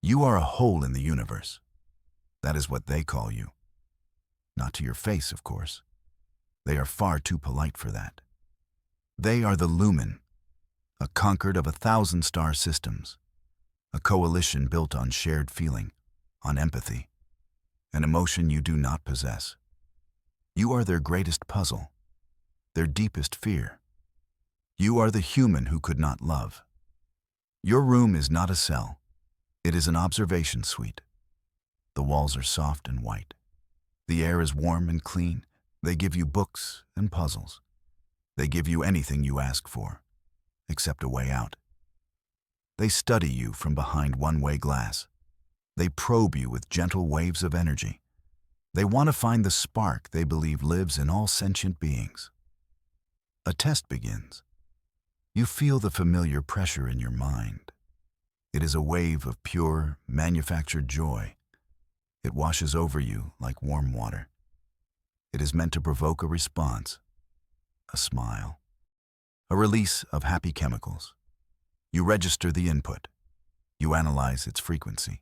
You are a hole in the universe. That is what they call you. Not to your face, of course. They are far too polite for that. They are the lumen, a concord of 1,000 star systems, a coalition built on shared feeling, on empathy, an emotion you do not possess. You are their greatest puzzle, their deepest fear. You are the human who could not love. Your room is not a cell. It is an observation suite. The walls are soft and white. The air is warm and clean. They give you books and puzzles. They give you anything you ask for, except a way out. They study you from behind one-way glass. They probe you with gentle waves of energy. They want to find the spark they believe lives in all sentient beings. A test begins. You feel the familiar pressure in your mind. It is a wave of pure, manufactured joy. It washes over you like warm water. It is meant to provoke a response, a smile, a release of happy chemicals. You register the input. You analyze its frequency.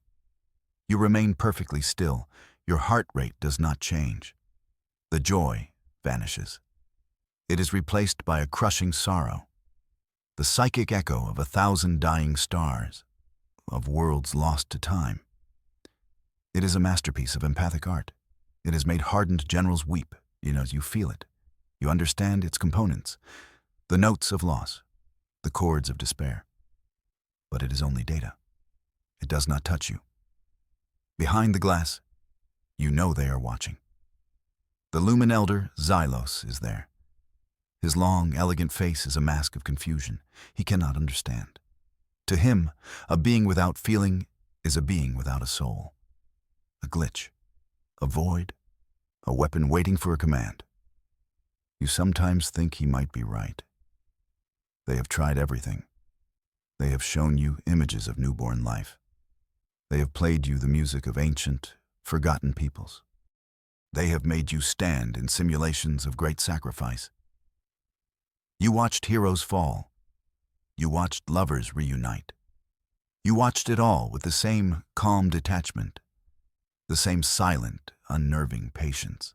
You remain perfectly still. Your heart rate does not change. The joy vanishes. It is replaced by a crushing sorrow, the psychic echo of 1,000 dying stars, of worlds lost to time. It is a masterpiece of empathic art. It has made hardened generals weep. You feel it. You understand its components, the notes of loss, the chords of despair. But it is only data. It does not touch you. Behind the glass, you know they are watching. The Lumen Elder, Xylos, is there. His long, elegant face is a mask of confusion. He cannot understand. To him, a being without feeling is a being without a soul. A glitch, a void, a weapon waiting for a command. You sometimes think he might be right. They have tried everything. They have shown you images of newborn life. They have played you the music of ancient, forgotten peoples. They have made you stand in simulations of great sacrifice. You watched heroes fall. You watched lovers reunite. You watched it all with the same calm detachment, the same silent, unnerving patience.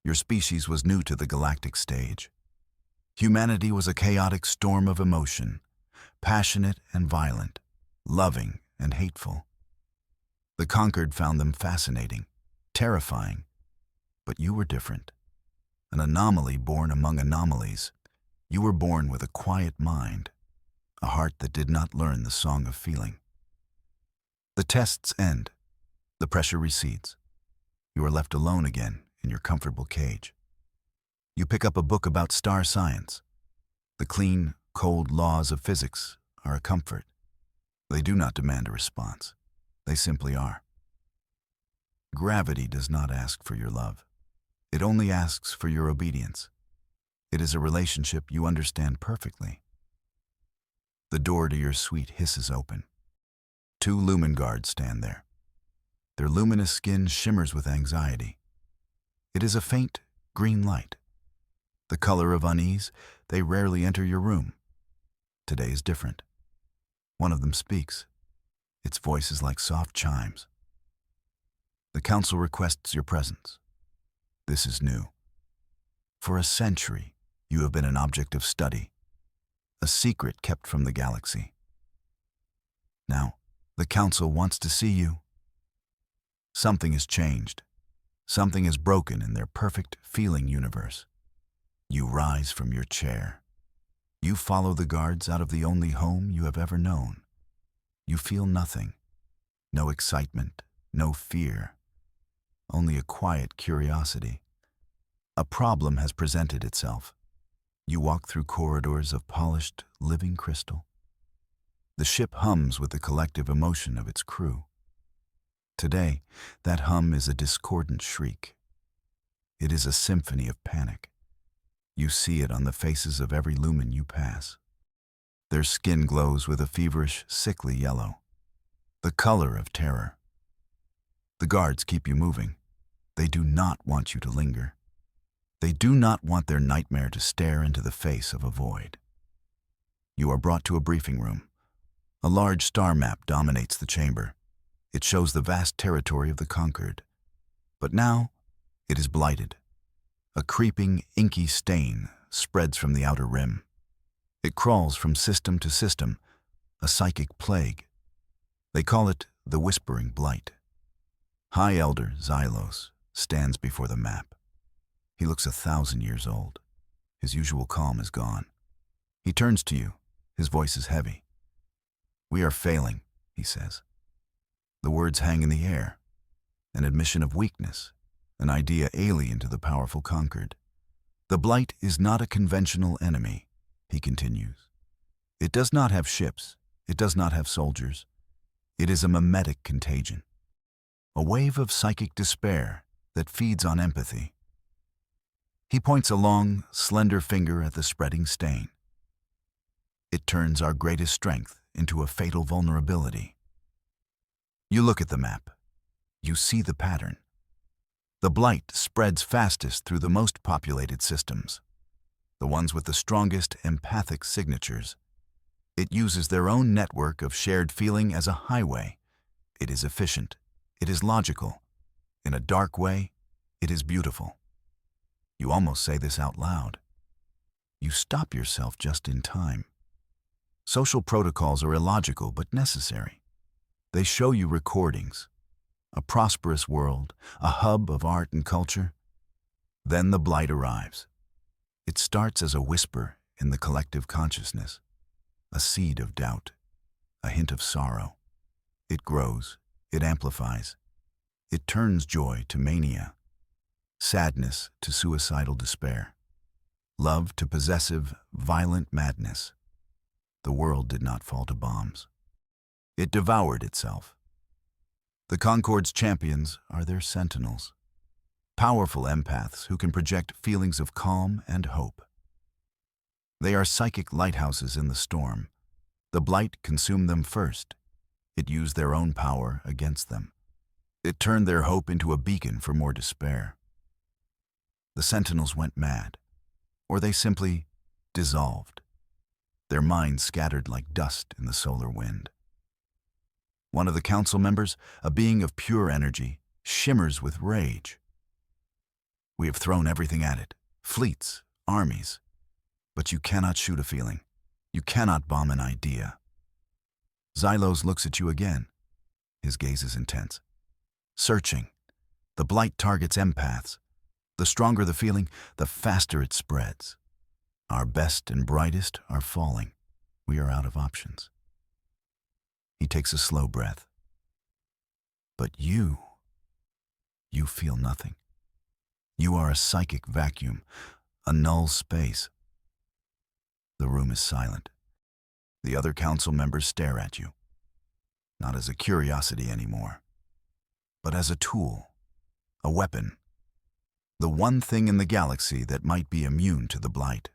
Your species was new to the galactic stage. Humanity was a chaotic storm of emotion, passionate and violent, loving and hateful. The conquered found them fascinating, terrifying, but you were different. An anomaly born among anomalies. You were born with a quiet mind, a heart that did not learn the song of feeling. The tests end. The pressure recedes. You are left alone again in your comfortable cage. You pick up a book about star science. The clean, cold laws of physics are a comfort. They do not demand a response. They simply are. Gravity does not ask for your love. It only asks for your obedience. It is a relationship you understand perfectly. The door to your suite hisses open. 2 lumen guards stand there. Their luminous skin shimmers with anxiety. It is a faint green light. The color of unease, they rarely enter your room. Today is different. One of them speaks. Its voice is like soft chimes. The council requests your presence. This is new. For a century, you have been an object of study, a secret kept from the galaxy. Now, the council wants to see you. Something has changed. Something is broken in their perfect feeling universe. You rise from your chair. You follow the guards out of the only home you have ever known. You feel nothing. No excitement, no fear. Only a quiet curiosity. A problem has presented itself. You walk through corridors of polished, living crystal. The ship hums with the collective emotion of its crew. Today, that hum is a discordant shriek. It is a symphony of panic. You see it on the faces of every lumen you pass. Their skin glows with a feverish, sickly yellow, the color of terror. The guards keep you moving. They do not want you to linger. They do not want their nightmare to stare into the face of a void. You are brought to a briefing room. A large star map dominates the chamber. It shows the vast territory of the conquered. But now, it is blighted. A creeping, inky stain spreads from the outer rim. It crawls from system to system, a psychic plague. They call it the Whispering Blight. High Elder Xylos stands before the map. He looks 1,000 years old. His usual calm is gone. He turns to you. His voice is heavy. "We are failing," he says. The words hang in the air, an admission of weakness, an idea alien to the powerful conquered. "The Blight is not a conventional enemy," he continues. "It does not have ships. It does not have soldiers. It is a mimetic contagion, a wave of psychic despair that feeds on empathy." He points a long, slender finger at the spreading stain. "It turns our greatest strength into a fatal vulnerability." You look at the map. You see the pattern. The blight spreads fastest through the most populated systems, the ones with the strongest empathic signatures. It uses their own network of shared feeling as a highway. It is efficient. It is logical. In a dark way, it is beautiful. You almost say this out loud. You stop yourself just in time. Social protocols are illogical but necessary. They show you recordings, a prosperous world, a hub of art and culture. Then the blight arrives. It starts as a whisper in the collective consciousness, a seed of doubt, a hint of sorrow. It grows, it amplifies. It turns joy to mania, sadness to suicidal despair, love to possessive, violent madness. The world did not fall to bombs. It devoured itself. The Concord's champions are their sentinels, powerful empaths who can project feelings of calm and hope. They are psychic lighthouses in the storm. The blight consumed them first. It used their own power against them. It turned their hope into a beacon for more despair. The sentinels went mad, or they simply dissolved, their minds scattered like dust in the solar wind. One of the council members, a being of pure energy, shimmers with rage. "We have thrown everything at it, fleets, armies, but you cannot shoot a feeling. You cannot bomb an idea." Xylos looks at you again. His gaze is intense, searching. The blight targets empaths. The stronger the feeling, the faster it spreads. Our best and brightest are falling. We are out of options. He takes a slow breath. But you feel nothing. You are a psychic vacuum, a null space. The room is silent. The other council members stare at you, not as a curiosity anymore, but as a tool, a weapon, the one thing in the galaxy that might be immune to the blight,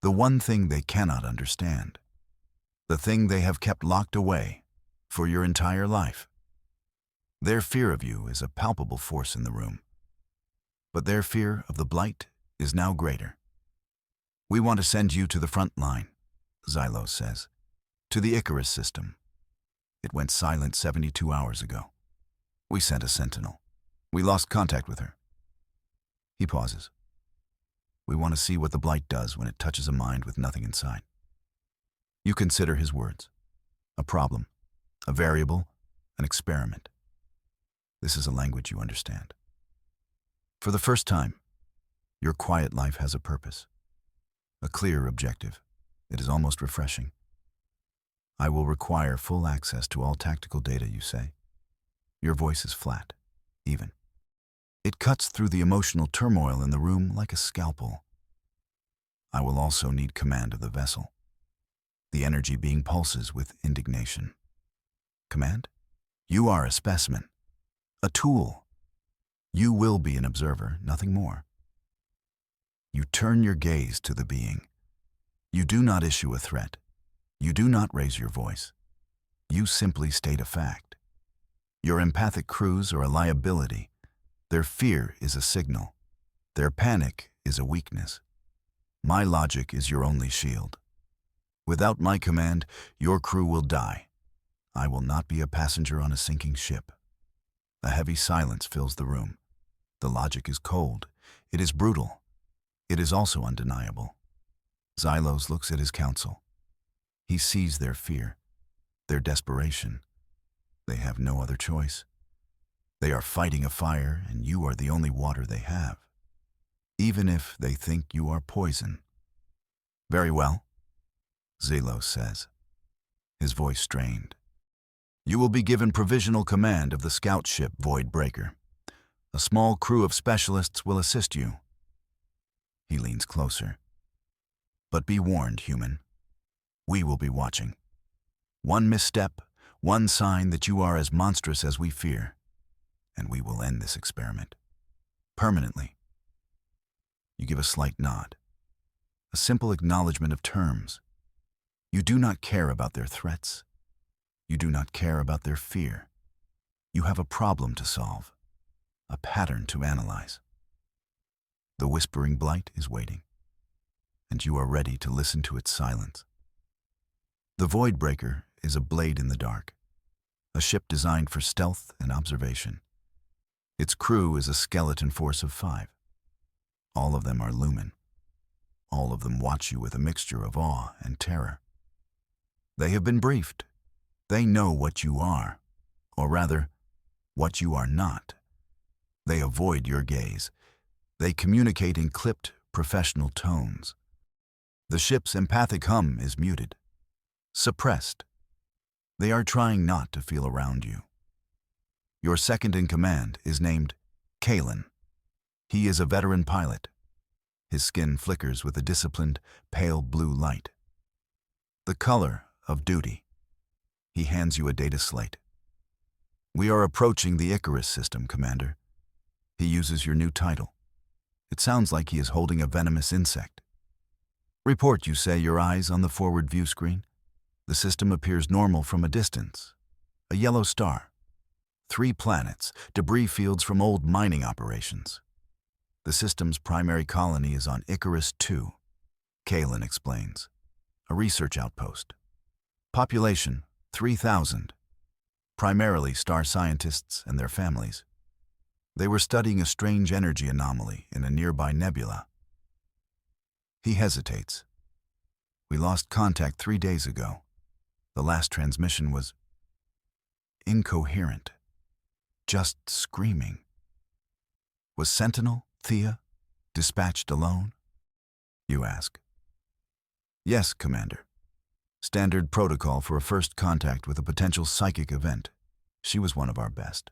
the one thing they cannot understand, the thing they have kept locked away for your entire life. Their fear of you is a palpable force in the room, but their fear of the blight is now greater. "We want to send you to the front line," Xylos says, "to the Icarus system. It went silent 72 hours ago. We sent a sentinel. We lost contact with her." He pauses. "We want to see what the blight does when it touches a mind with nothing inside." You consider his words. A problem, a variable, an experiment. This is a language you understand. For the first time, your quiet life has a purpose, a clear objective. It is almost refreshing. "I will require full access to all tactical data," you say. Your voice is flat, even. It cuts through the emotional turmoil in the room like a scalpel. "I will also need command of the vessel." The energy being pulses with indignation. "Command? You are a specimen, a tool. You will be an observer, nothing more." You turn your gaze to the being. You do not issue a threat. You do not raise your voice. You simply state a fact. Your empathic crews are a liability. Their fear is a signal. Their panic is a weakness. My logic is your only shield. Without my command, your crew will die. I will not be a passenger on a sinking ship. A heavy silence fills the room. The logic is cold. It is brutal. It is also undeniable. Xylos looks at his counsel. He sees their fear, their desperation. They have no other choice. They are fighting a fire, and you are the only water they have, even if they think you are poison. Very well, Xylos says, his voice strained. You will be given provisional command of the scout ship Void Breaker. A small crew of specialists will assist you. He leans closer. But be warned, human. We will be watching. One misstep, one sign that you are as monstrous as we fear, and we will end this experiment. Permanently. You give a slight nod. A simple acknowledgement of terms. You do not care about their threats. You do not care about their fear. You have a problem to solve, a pattern to analyze. The whispering blight is waiting, and you are ready to listen to its silence. The Void Breaker is a blade in the dark, a ship designed for stealth and observation. Its crew is a skeleton force of 5. All of them are lumen. All of them watch you with a mixture of awe and terror. They have been briefed. They know what you are, or rather, what you are not. They avoid your gaze. They communicate in clipped, professional tones. The ship's empathic hum is muted, suppressed. They are trying not to feel around you. Your second in command is named Kalen. He is a veteran pilot. His skin flickers with a disciplined, pale blue light. The color of duty. He hands you a data slate. We are approaching the Icarus system, Commander. He uses your new title. It sounds like he is holding a venomous insect. Report, you say, your eyes on the forward view screen. The system appears normal from a distance. A yellow star. 3 planets, debris fields from old mining operations. The system's primary colony is on Icarus 2, Kalen explains. A research outpost. Population, 3,000. Primarily star scientists and their families. They were studying a strange energy anomaly in a nearby nebula. He hesitates. We lost contact 3 days ago. The last transmission was incoherent. Just screaming. Was Sentinel, Thea, dispatched alone? You ask. Yes, Commander. Standard protocol for a first contact with a potential psychic event. She was one of our best.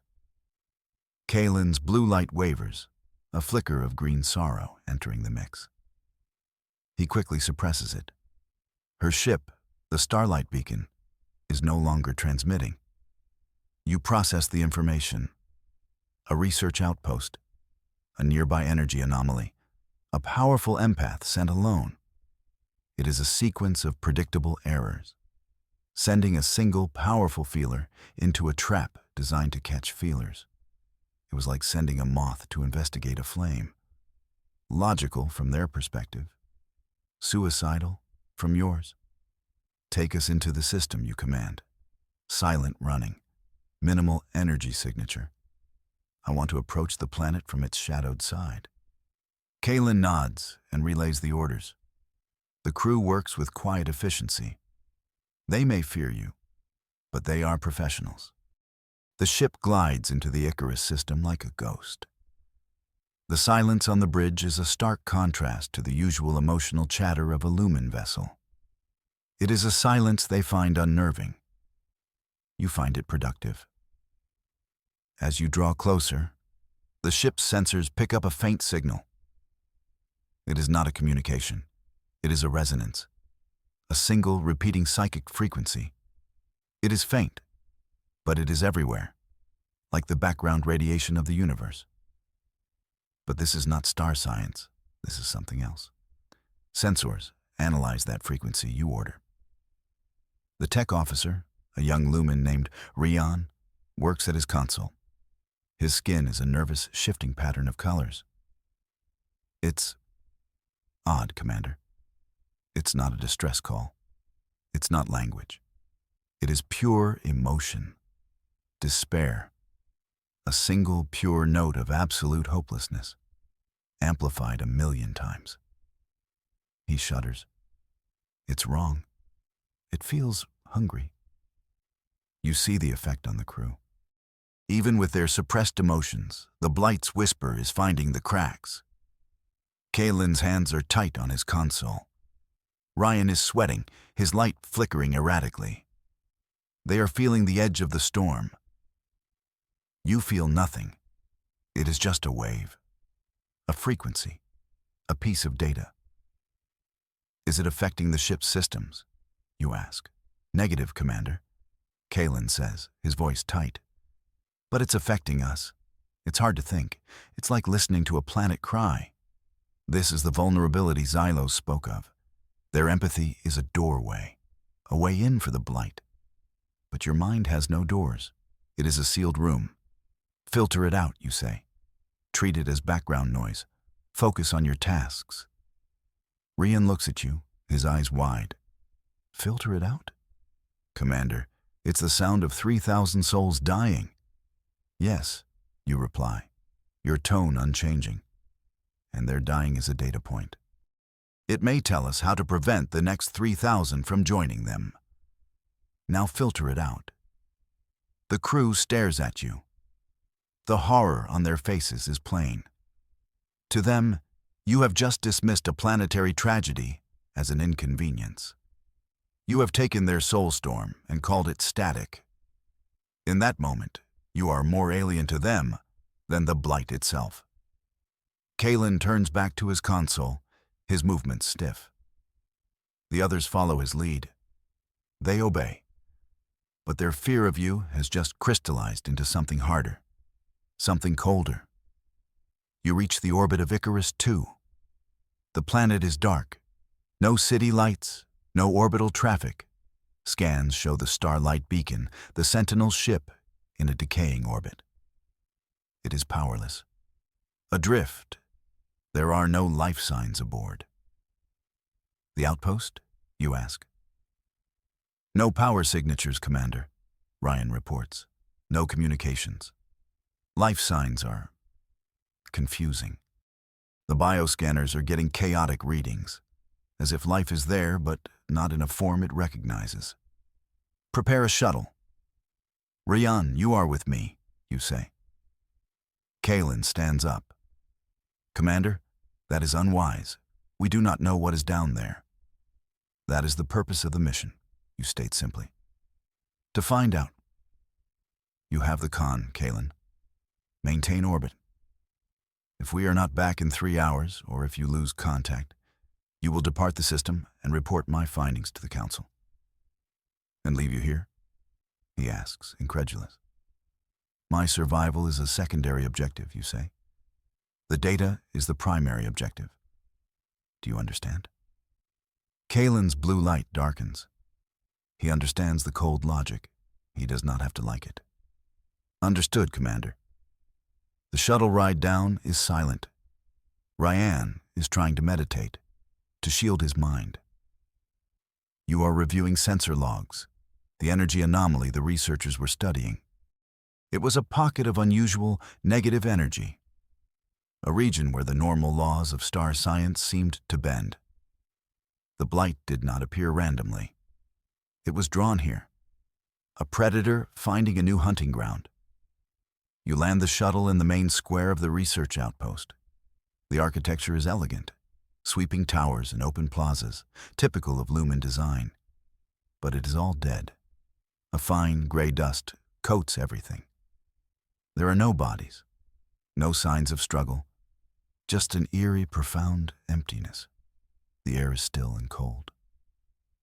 Kalen's blue light wavers, a flicker of green sorrow entering the mix. He quickly suppresses it. Her ship, the Starlight Beacon, is no longer transmitting. You process the information. A research outpost, a nearby energy anomaly, a powerful empath sent alone. It is a sequence of predictable errors, sending a single powerful feeler into a trap designed to catch feelers. It was like sending a moth to investigate a flame. Logical from their perspective, suicidal from yours. Take us into the system, you command. Silent running, minimal energy signature. I want to approach the planet from its shadowed side. Kalen nods and relays the orders. The crew works with quiet efficiency. They may fear you, but they are professionals. The ship glides into the Icarus system like a ghost. The silence on the bridge is a stark contrast to the usual emotional chatter of a lumen vessel. It is a silence they find unnerving. You find it productive. As you draw closer, the ship's sensors pick up a faint signal. It is not a communication. It is a resonance, a single repeating psychic frequency. It is faint, but it is everywhere, like the background radiation of the universe. But this is not star science. This is something else. Sensors analyze that frequency you order. The tech officer, a young lumen named Rion, works at his console. His skin is a nervous, shifting pattern of colors. It's odd, Commander. It's not a distress call. It's not language. It is pure emotion, despair, a single pure note of absolute hopelessness, amplified 1,000,000 times. He shudders. It's wrong. It feels hungry. You see the effect on the crew. Even with their suppressed emotions, the Blight's whisper is finding the cracks. Kalen's hands are tight on his console. Ryan is sweating, his light flickering erratically. They are feeling the edge of the storm. You feel nothing. It is just a wave, a frequency, a piece of data. Is it affecting the ship's systems? You ask. Negative, Commander, Kalen says, his voice tight. But it's affecting us. It's hard to think. It's like listening to a planet cry. This is the vulnerability Xylos spoke of. Their empathy is a doorway, a way in for the Blight. But your mind has no doors. It is a sealed room. Filter it out, you say. Treat it as background noise. Focus on your tasks. Rian looks at you, his eyes wide. Filter it out? Commander, it's the sound of 3,000 souls dying. Yes, you reply, your tone unchanging. And their dying is a data point. It may tell us how to prevent the next 3,000 from joining them. Now filter it out. The crew stares at you. The horror on their faces is plain. To them, you have just dismissed a planetary tragedy as an inconvenience. You have taken their soul storm and called it static. In that moment, you are more alien to them than the Blight itself. Kalen turns back to his console, his movements stiff. The others follow his lead. They obey. But their fear of you has just crystallized into something harder, something colder. You reach the orbit of Icarus II. The planet is dark. No city lights, no orbital traffic. Scans show the Starlight beacon, the Sentinel ship, in a decaying orbit. It is powerless. Adrift. There are no life signs aboard. The outpost? You ask. No power signatures, Commander, Ryan reports. No communications. Life signs are confusing. The bioscanners are getting chaotic readings, as if life is there but not in a form it recognizes. Prepare a shuttle. Rian, you are with me, you say. Kalen stands up. Commander, that is unwise. We do not know what is down there. That is the purpose of the mission, you state simply. To find out. You have the con, Kalen. Maintain orbit. If we are not back in 3 hours, or if you lose contact, you will depart the system and report my findings to the Council. And leave you here? He asks, incredulous. My survival is a secondary objective, you say. The data is the primary objective. Do you understand? Kalen's blue light darkens. He understands the cold logic. He does not have to like it. Understood, Commander. The shuttle ride down is silent. Ryan is trying to meditate, to shield his mind. You are reviewing sensor logs, the energy anomaly the researchers were studying. It was a pocket of unusual negative energy, a region where the normal laws of star science seemed to bend. The Blight did not appear randomly. It was drawn here, a predator finding a new hunting ground. You land the shuttle in the main square of the research outpost. The architecture is elegant, sweeping towers and open plazas, typical of Lumen design. But it is all dead. A fine gray dust coats everything. There are no bodies, no signs of struggle, just an eerie, profound emptiness. The air is still and cold.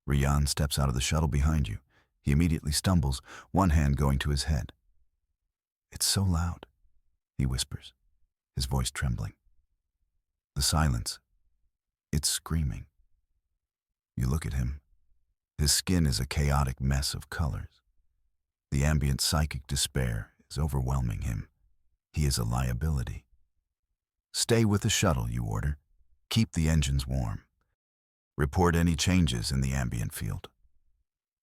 Rian steps out of the shuttle behind you. He immediately stumbles, one hand going to his head. It's so loud, he whispers, his voice trembling. The silence. It's screaming. You look at him. His skin is a chaotic mess of colors. The ambient psychic despair is overwhelming him. He is a liability. Stay with the shuttle, you order. Keep the engines warm. Report any changes in the ambient field.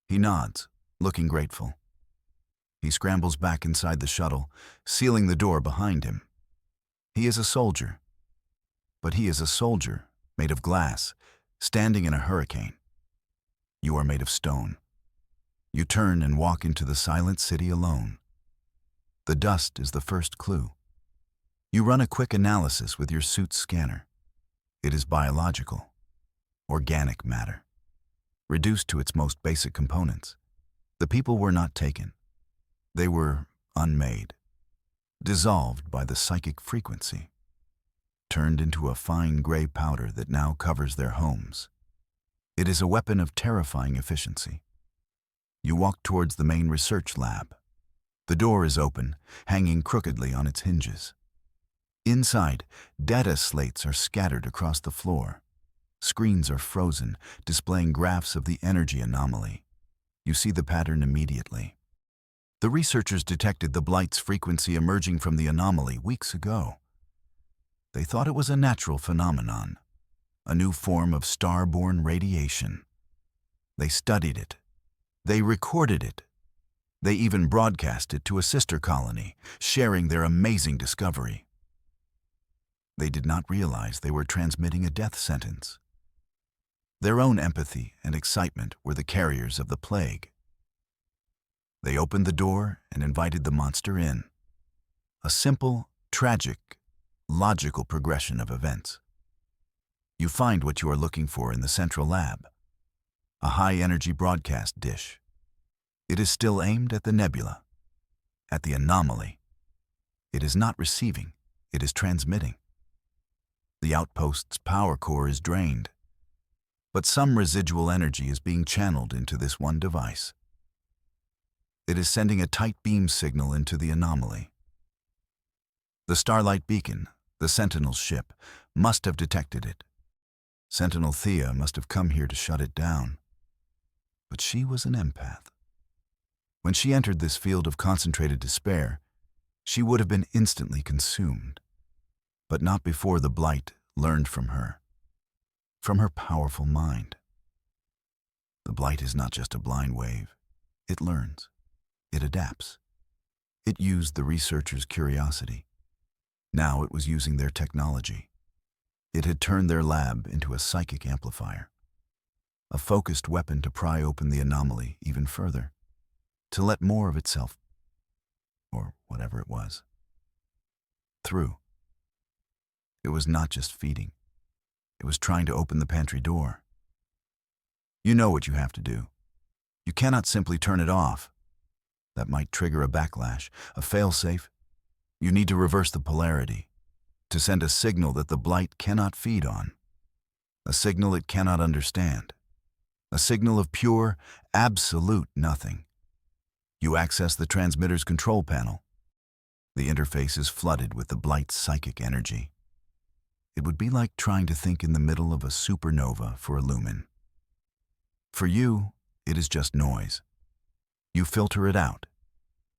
He nods, looking grateful. He scrambles back inside the shuttle, sealing the door behind him. He is a soldier. But he is a soldier, made of glass, standing in a hurricane. You are made of stone. You turn and walk into the silent city alone. The dust is the first clue. You run a quick analysis with your suit's scanner. It is biological, organic matter, reduced to its most basic components. The people were not taken. They were unmade, dissolved by the psychic frequency, turned into a fine gray powder that now covers their homes. It is a weapon of terrifying efficiency. You walk towards the main research lab. The door is open, hanging crookedly on its hinges. Inside, data slates are scattered across the floor. Screens are frozen, displaying graphs of the energy anomaly. You see the pattern immediately. The researchers detected the blight's frequency emerging from the anomaly weeks ago. They thought it was a natural phenomenon, a new form of star-born radiation. They studied it. They recorded it. They even broadcast it to a sister colony, sharing their amazing discovery. They did not realize they were transmitting a death sentence. Their own empathy and excitement were the carriers of the plague. They opened the door and invited the monster in. A simple, tragic, logical progression of events. You find what you are looking for in the central lab, a high-energy broadcast dish. It is still aimed at the nebula, at the anomaly. It is not receiving, it is transmitting. The outpost's power core is drained, but some residual energy is being channeled into this one device. It is sending a tight beam signal into the anomaly. The Starlight Beacon, the Sentinel's ship, must have detected it. Sentinel Thea must have come here to shut it down. But she was an empath. When she entered this field of concentrated despair, she would have been instantly consumed. But not before the blight learned from her, from her powerful mind. The blight is not just a blind wave. It learns. It adapts. It used the researchers' curiosity. Now it was using their technology. It had turned their lab into a psychic amplifier, a focused weapon to pry open the anomaly even further, to let more of itself, or whatever it was, through. It was not just feeding. It was trying to open the pantry door. You know what you have to do. You cannot simply turn it off. That might trigger a backlash, a failsafe. You need to reverse the polarity, to send a signal that the blight cannot feed on, a signal it cannot understand, a signal of pure, absolute nothing. You access the transmitter's control panel. The interface is flooded with the blight's psychic energy. It would be like trying to think in the middle of a supernova for a lumen. For you, it is just noise. You filter it out.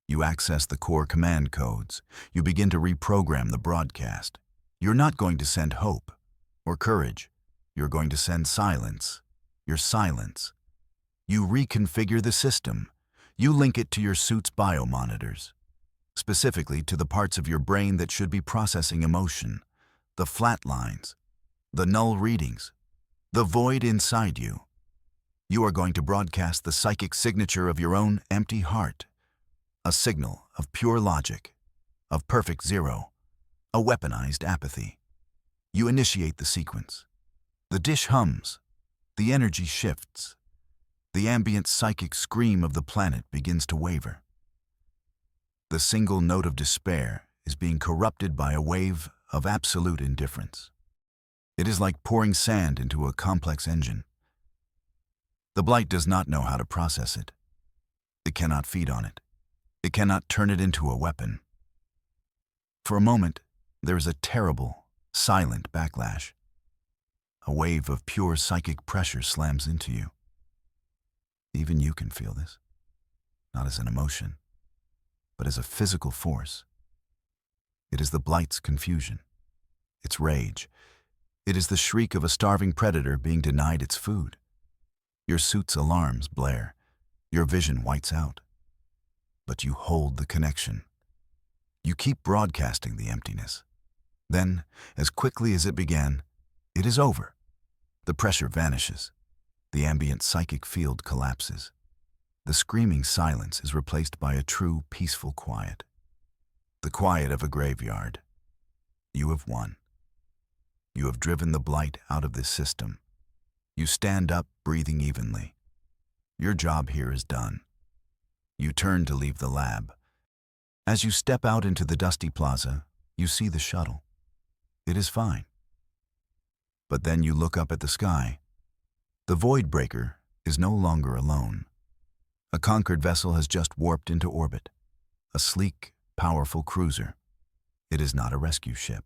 You access the core command codes. You begin to reprogram the broadcast. You're not going to send hope or courage. You're going to send silence. Your silence. You reconfigure the system. You link it to your suit's biomonitors, specifically to the parts of your brain that should be processing emotion, the flat lines, the null readings, the void inside you. You are going to broadcast the psychic signature of your own empty heart, a signal of pure logic, of perfect zero, a weaponized apathy. You initiate the sequence. The dish hums. The energy shifts. The ambient psychic scream of the planet begins to waver. The single note of despair is being corrupted by a wave of absolute indifference. It is like pouring sand into a complex engine. The blight does not know how to process it. It cannot feed on it. It cannot turn it into a weapon. For a moment, there is a terrible, silent backlash. A wave of pure psychic pressure slams into you. Even you can feel this, not as an emotion, but as a physical force. It is the blight's confusion, its rage. It is the shriek of a starving predator being denied its food. Your suit's alarms blare. Your vision whites out, but you hold the connection. You keep broadcasting the emptiness. Then, as quickly as it began, it is over. The pressure vanishes. The ambient psychic field collapses. The screaming silence is replaced by a true, peaceful quiet. The quiet of a graveyard. You have won. You have driven the blight out of this system. You stand up, breathing evenly. Your job here is done. You turn to leave the lab. As you step out into the dusty plaza, you see the shuttle. It is fine. But then you look up at the sky. The Void Breaker is no longer alone. A conquered vessel has just warped into orbit. A sleek, powerful cruiser. It is not a rescue ship.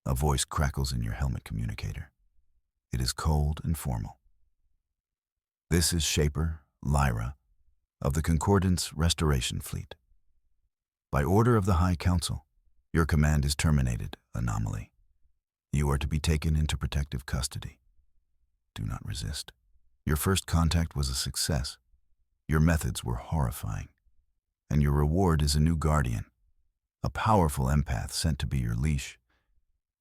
A voice crackles in your helmet communicator. It is cold and formal. This is Shaper, Lyra, of the Concordance Restoration Fleet. By order of the High Council, your command is terminated, Anomaly. You are to be taken into protective custody. Do not resist. Your first contact was a success. Your methods were horrifying. And your reward is a new guardian, a powerful empath sent to be your leash.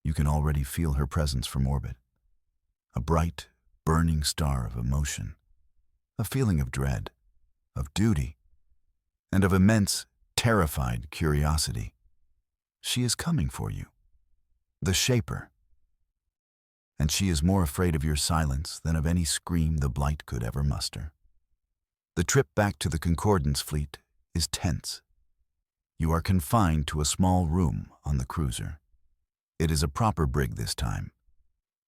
You can already feel her presence from orbit. A bright, burning star of emotion. A feeling of dread, of duty, and of immense, terrified curiosity. She is coming for you. The Shaper. And she is more afraid of your silence than of any scream the blight could ever muster. The trip back to the Concordance fleet is tense. You are confined to a small room on the cruiser. It is a proper brig this time.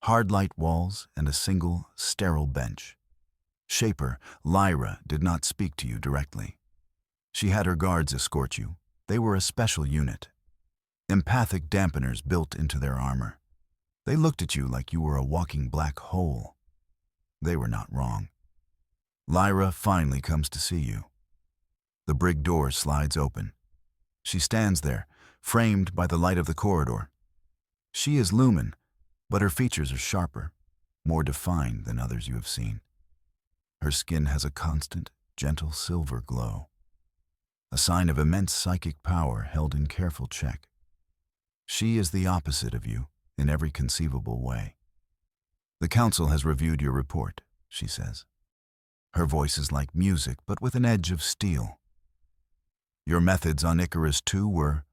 Hard light walls and a single, sterile bench. Shaper, Lyra, did not speak to you directly. She had her guards escort you. They were a special unit. Empathic dampeners built into their armor. They looked at you like you were a walking black hole. They were not wrong. Lyra finally comes to see you. The brig door slides open. She stands there, framed by the light of the corridor. She is Lumen, but her features are sharper, more defined than others you have seen. Her skin has a constant, gentle silver glow, a sign of immense psychic power held in careful check. She is the opposite of you in every conceivable way. The Council has reviewed your report, she says. Her voice is like music, but with an edge of steel. Your methods on Icarus II were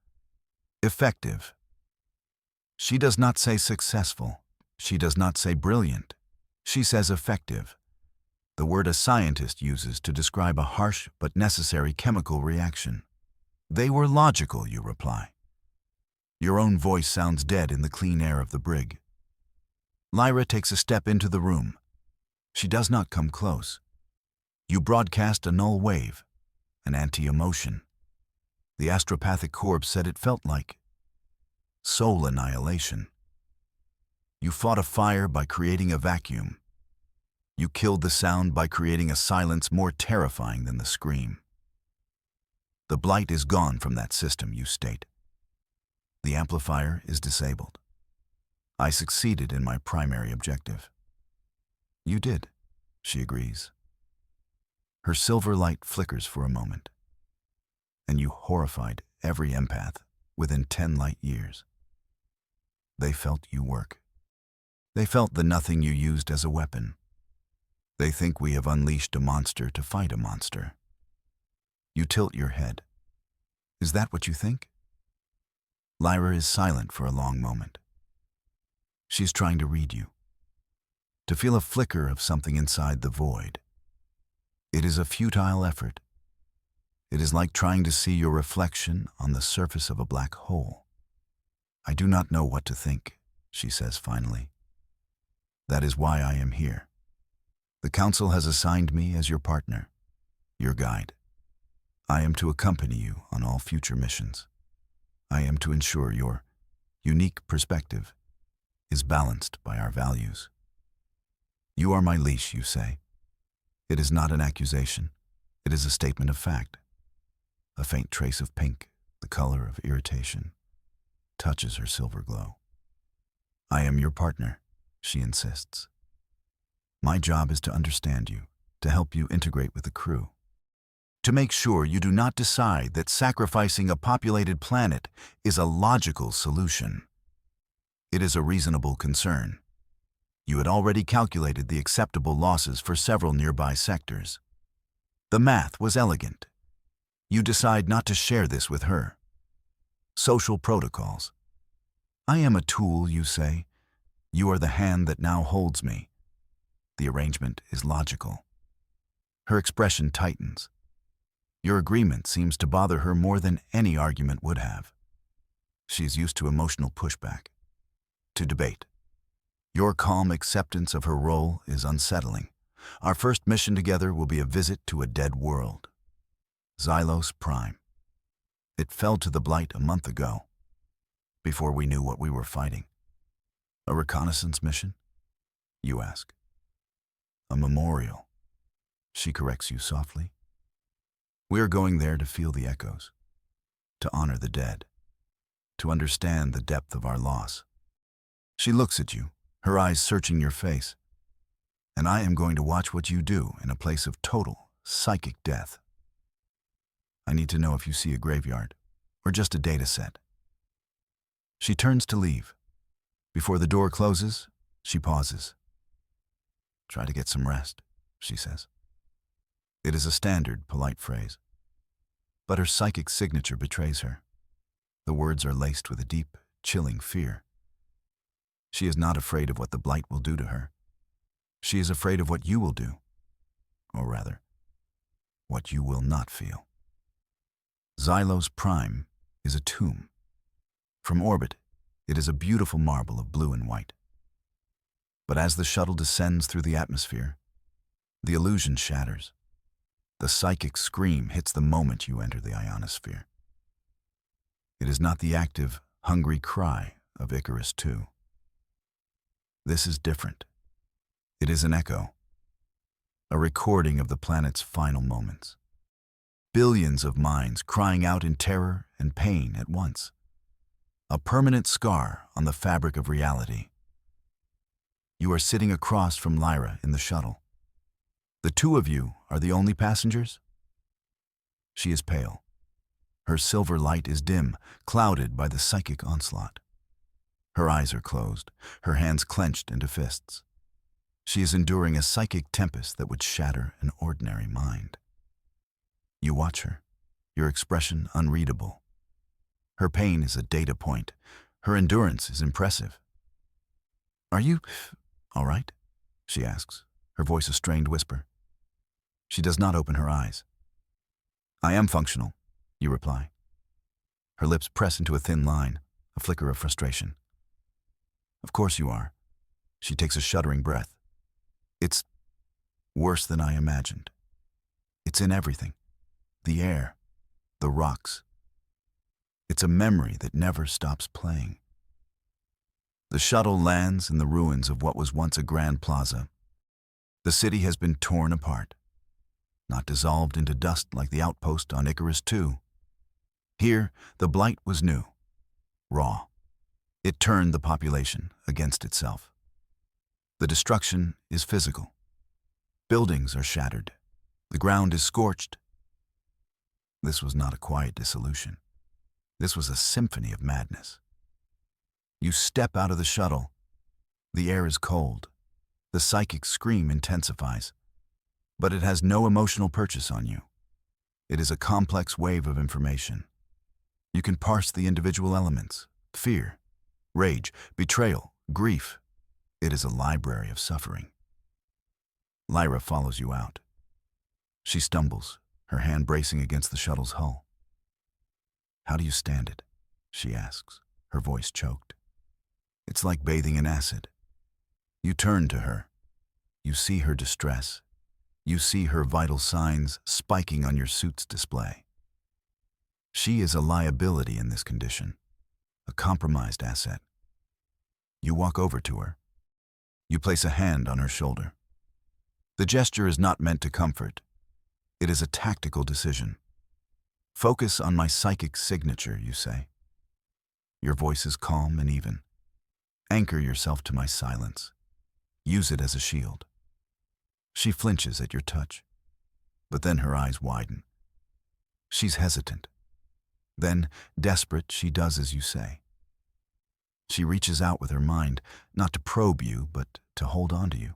effective. She does not say successful. She does not say brilliant. She says effective, the word a scientist uses to describe a harsh but necessary chemical reaction. They were logical, you reply. Your own voice sounds dead in the clean air of the brig. Lyra takes a step into the room. She does not come close. You broadcast a null wave, an anti-emotion. The astropathic corpse said it felt like soul annihilation. You fought a fire by creating a vacuum. You killed the sound by creating a silence more terrifying than the scream. The blight is gone from that system, you state. The amplifier is disabled. I succeeded in my primary objective. You did, she agrees. Her silver light flickers for a moment, and you horrified every empath within 10 light years. They felt you work. They felt the nothing you used as a weapon. They think we have unleashed a monster to fight a monster. You tilt your head. Is that what you think? Lyra is silent for a long moment. She's trying to read you, to feel a flicker of something inside the void. It is a futile effort. It is like trying to see your reflection on the surface of a black hole. I do not know what to think, she says finally. That is why I am here. The Council has assigned me as your partner, your guide. I am to accompany you on all future missions. I am to ensure your unique perspective is balanced by our values. You are my leash, you say. It is not an accusation. It is a statement of fact. A faint trace of pink, the color of irritation, touches her silver glow. I am your partner, she insists. My job is to understand you, to help you integrate with the crew. To make sure you do not decide that sacrificing a populated planet is a logical solution. It is a reasonable concern. You had already calculated the acceptable losses for several nearby sectors. The math was elegant. You decide not to share this with her. Social protocols. I am a tool, you say. You are the hand that now holds me. The arrangement is logical. Her expression tightens. Your agreement seems to bother her more than any argument would have. She is used to emotional pushback, to debate. Your calm acceptance of her role is unsettling. Our first mission together will be a visit to a dead world. Xylos Prime. It fell to the Blight a month ago, before we knew what we were fighting. A reconnaissance mission? You ask. A memorial. She corrects you softly. We are going there to feel the echoes, to honor the dead, to understand the depth of our loss. She looks at you, her eyes searching your face. And I am going to watch what you do in a place of total psychic death. I need to know if you see a graveyard or just a data set. She turns to leave. Before the door closes, she pauses. Try to get some rest, she says. It is a standard, polite phrase. But her psychic signature betrays her. The words are laced with a deep, chilling fear. She is not afraid of what the Blight will do to her. She is afraid of what you will do. Or rather, what you will not feel. Xylos Prime is a tomb. From orbit, it is a beautiful marble of blue and white. But as the shuttle descends through the atmosphere, the illusion shatters. The psychic scream hits the moment you enter the ionosphere. It is not the active, hungry cry of Icarus II. This is different. It is an echo, a recording of the planet's final moments. Billions of minds crying out in terror and pain at once. A permanent scar on the fabric of reality. You are sitting across from Lyra in the shuttle. The two of you are the only passengers? She is pale. Her silver light is dim, clouded by the psychic onslaught. Her eyes are closed, her hands clenched into fists. She is enduring a psychic tempest that would shatter an ordinary mind. You watch her, your expression unreadable. Her pain is a data point. Her endurance is impressive. Are you all right? She asks, her voice a strained whisper. She does not open her eyes. I am functional, you reply. Her lips press into a thin line, a flicker of frustration. Of course you are. She takes a shuddering breath. It's worse than I imagined. It's in everything. The air, the rocks. It's a memory that never stops playing. The shuttle lands in the ruins of what was once a grand plaza. The city has been torn apart, not dissolved into dust like the outpost on Icarus II. Here, the Blight was new, raw. It turned the population against itself. The destruction is physical. Buildings are shattered. The ground is scorched. This was not a quiet dissolution. This was a symphony of madness. You step out of the shuttle. The air is cold. The psychic scream intensifies. But it has no emotional purchase on you. It is a complex wave of information. You can parse the individual elements: fear, rage, betrayal, grief. It is a library of suffering. Lyra follows you out. She stumbles, her hand bracing against the shuttle's hull. How do you stand it? She asks, her voice choked. It's like bathing in acid. You turn to her. You see her distress. You see her vital signs spiking on your suit's display. She is a liability in this condition, a compromised asset. You walk over to her. You place a hand on her shoulder. The gesture is not meant to comfort. It is a tactical decision. Focus on my psychic signature, you say. Your voice is calm and even. Anchor yourself to my silence. Use it as a shield. She flinches at your touch, but then her eyes widen. She's hesitant. Then, desperate, she does as you say. She reaches out with her mind, not to probe you, but to hold on to you,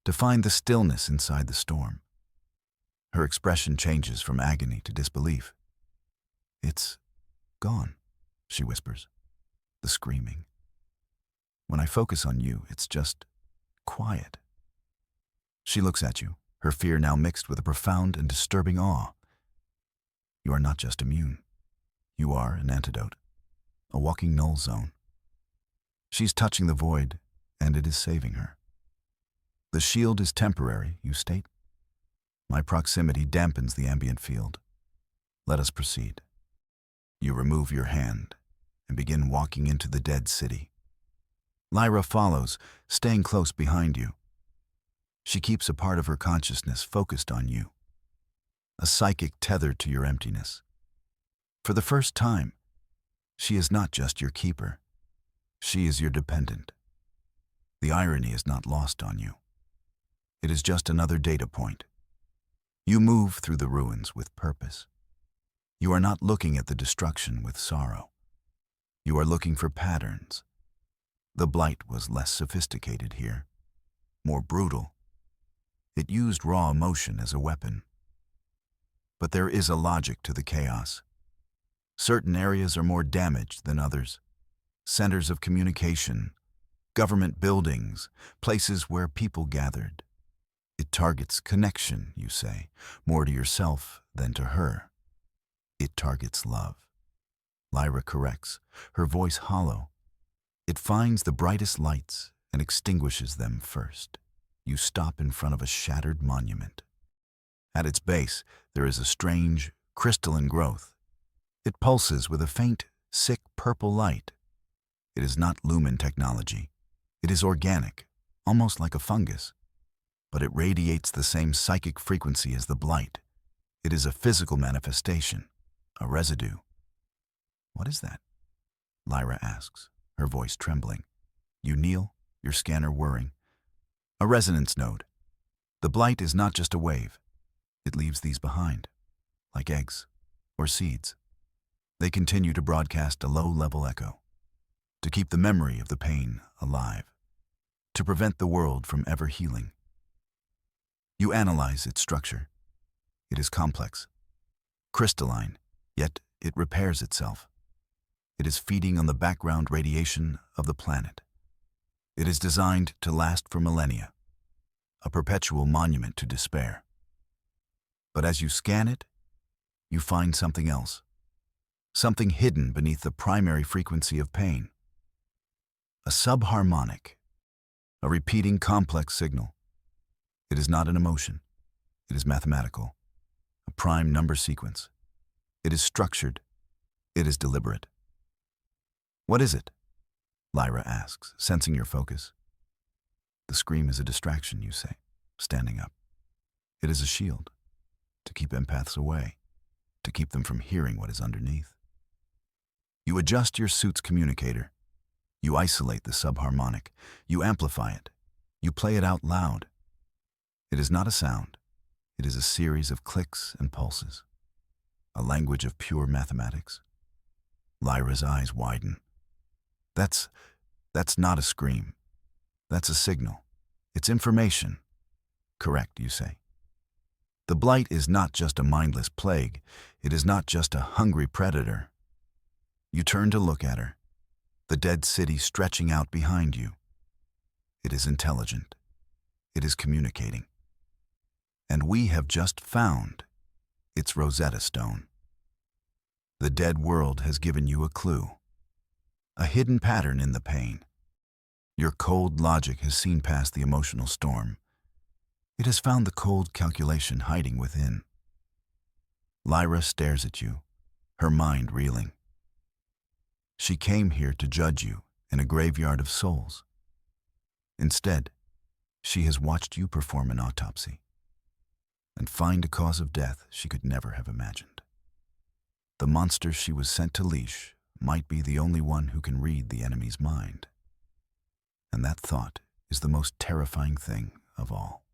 to find the stillness inside the storm. Her expression changes from agony to disbelief. "It's gone," she whispers, the screaming. "When I focus on you, it's just quiet." She looks at you, her fear now mixed with a profound and disturbing awe. You are not just immune. You are an antidote, a walking null zone. She's touching the void, and it is saving her. "The shield is temporary," you state. "My proximity dampens the ambient field. Let us proceed." You remove your hand and begin walking into the dead city. Lyra follows, staying close behind you. She keeps a part of her consciousness focused on you, a psychic tethered to your emptiness. For the first time, she is not just your keeper. She is your dependent. The irony is not lost on you. It is just another data point. You move through the ruins with purpose. You are not looking at the destruction with sorrow. You are looking for patterns. The blight was less sophisticated here, more brutal. It used raw emotion as a weapon. But there is a logic to the chaos. Certain areas are more damaged than others. Centers of communication, government buildings, places where people gathered. It targets connection, you say, more to yourself than to her. It targets love. Lyra corrects, her voice hollow. It finds the brightest lights and extinguishes them first. You stop in front of a shattered monument. At its base, there is a strange, crystalline growth. It pulses with a faint, sick purple light. It is not lumen technology. It is organic, almost like a fungus. But it radiates the same psychic frequency as the blight. It is a physical manifestation, a residue. "What is that?" Lyra asks, her voice trembling. You kneel, your scanner whirring. "A resonance node. The blight is not just a wave. It leaves these behind, like eggs or seeds. They continue to broadcast a low-level echo, to keep the memory of the pain alive, to prevent the world from ever healing." You analyze its structure. It is complex, crystalline, yet it repairs itself. It is feeding on the background radiation of the planet. It is designed to last for millennia, a perpetual monument to despair. But as you scan it, you find something else, something hidden beneath the primary frequency of pain. A subharmonic, a repeating complex signal. It is not an emotion. It is mathematical, a prime number sequence. It is structured. It is deliberate. "What is it?" Lyra asks, sensing your focus. "The scream is a distraction," you say, standing up. "It is a shield, to keep empaths away, to keep them from hearing what is underneath." You adjust your suit's communicator. You isolate the subharmonic. You amplify it. You play it out loud. It is not a sound. It is a series of clicks and pulses, a language of pure mathematics. Lyra's eyes widen. That's not a scream. That's a signal. It's information. "Correct," you say. The blight is not just a mindless plague. It is not just a hungry predator. You turn to look at her, the dead city stretching out behind you. It is intelligent. It is communicating. And we have just found its Rosetta Stone. The dead world has given you a clue, a hidden pattern in the pain. Your cold logic has seen past the emotional storm. It has found the cold calculation hiding within. Lyra stares at you, her mind reeling. She came here to judge you in a graveyard of souls. Instead, she has watched you perform an autopsy and find a cause of death she could never have imagined. The monster she was sent to leash might be the only one who can read the enemy's mind. And that thought is the most terrifying thing of all.